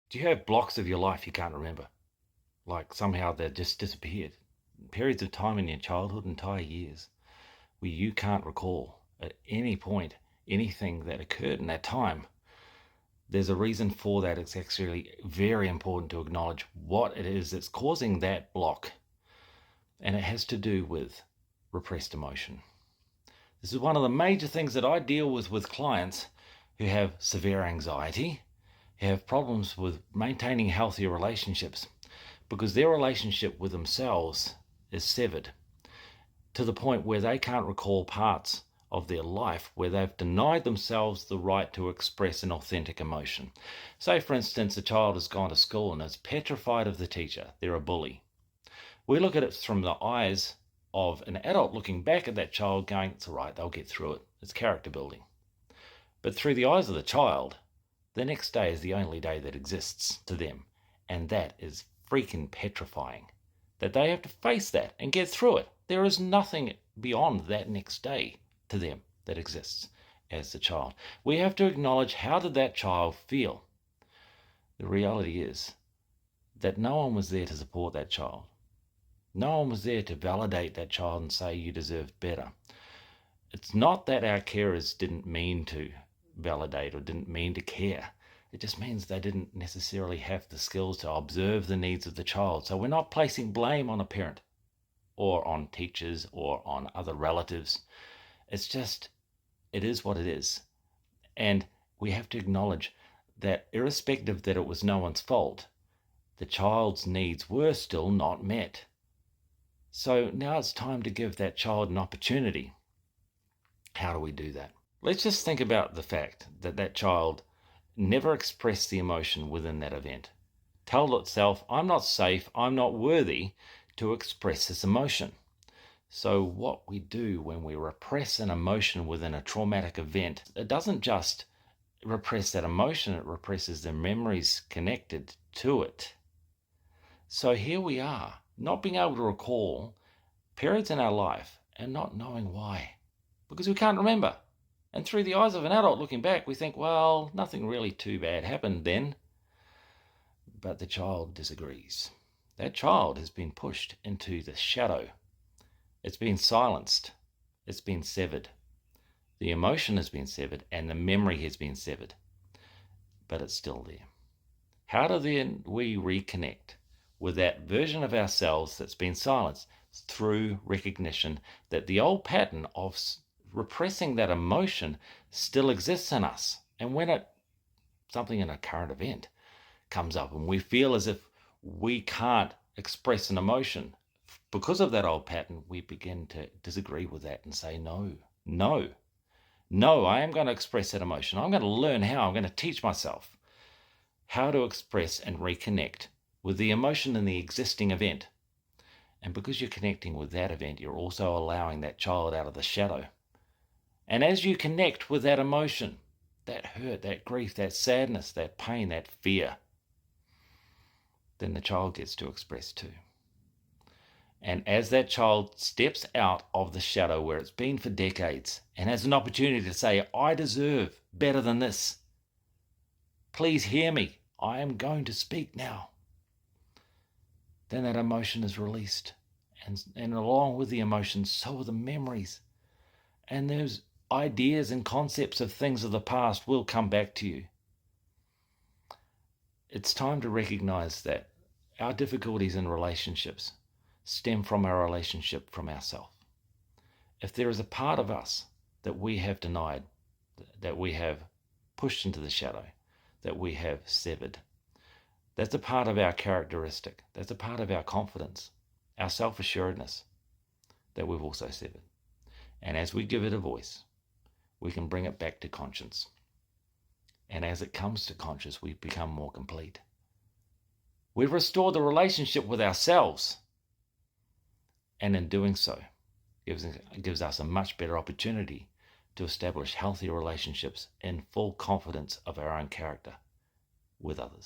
Do you have blocks of your life you can't remember? Like somehow they've just disappeared. Periods of time in your childhood, entire years, where you can't recall at any point anything that occurred in that time. There's a reason for that. It's actually very important to acknowledge what it is that's causing that block. And it has to do with repressed emotion. This is one of the major things that I deal with clients who have severe anxiety, who have problems with maintaining healthier relationships because their relationship with themselves is severed to the point where they can't recall parts of their life where they've denied themselves the right to express an authentic emotion. Say, for instance, a child has gone to school and is petrified of the teacher. They're a bully. We look at it from the eyes of an adult looking back at that child going, it's all right, they'll get through it. It's character building. But through the eyes of the child, the next day is the only day that exists to them. And that is freaking petrifying. That they have to face that and get through it. There is nothing beyond that next day to them that exists as the child. We have to acknowledge, how did that child feel? The reality is that no one was there to support that child. No one was there to validate that child and say you deserve better. It's not that our carers didn't mean to validate or didn't mean to care. It just means they didn't necessarily have the skills to observe the needs of the child. So we're not placing blame on a parent or on teachers or on other relatives. It's just, it is what it is. And we have to acknowledge that irrespective that it was no one's fault, the child's needs were still not met. So now it's time to give that child an opportunity. How do we do that? Let's just think about the fact that that child never expressed the emotion within that event. Told itself, I'm not safe, I'm not worthy to express this emotion. So what we do when we repress an emotion within a traumatic event, it doesn't just repress that emotion, it represses the memories connected to it. So here we are, not being able to recall periods in our life and not knowing why, because we can't remember. And through the eyes of an adult looking back, we think, well, nothing really too bad happened then. But the child disagrees. That child has been pushed into the shadow. It's been silenced. It's been severed. The emotion has been severed and the memory has been severed. But it's still there. How do then we reconnect with that version of ourselves that's been silenced? Through recognition that the old pattern of repressing that emotion still exists in us. And when something in a current event comes up and we feel as if we can't express an emotion because of that old pattern, we begin to disagree with that and say, no, I am going to express that emotion. I'm going to learn how. I'm going to teach myself how to express and reconnect with the emotion in the existing event. And because you're connecting with that event, you're also allowing that child out of the shadow. And as you connect with that emotion, that hurt, that grief, that sadness, that pain, that fear, then the child gets to express too. And as that child steps out of the shadow where it's been for decades and has an opportunity to say, I deserve better than this. Please hear me. I am going to speak now. Then that emotion is released. And along with the emotions, so are the memories. And those ideas and concepts of things of the past will come back to you. It's time to recognize that our difficulties in relationships stem from our relationship from ourselves. If there is a part of us that we have denied, that we have pushed into the shadow, that we have severed, that's a part of our characteristic. That's a part of our confidence, our self-assuredness that we've also severed. And as we give it a voice, we can bring it back to conscience. And as it comes to conscious, we become more complete. We've restored the relationship with ourselves. And in doing so, it gives us a much better opportunity to establish healthier relationships in full confidence of our own character with others.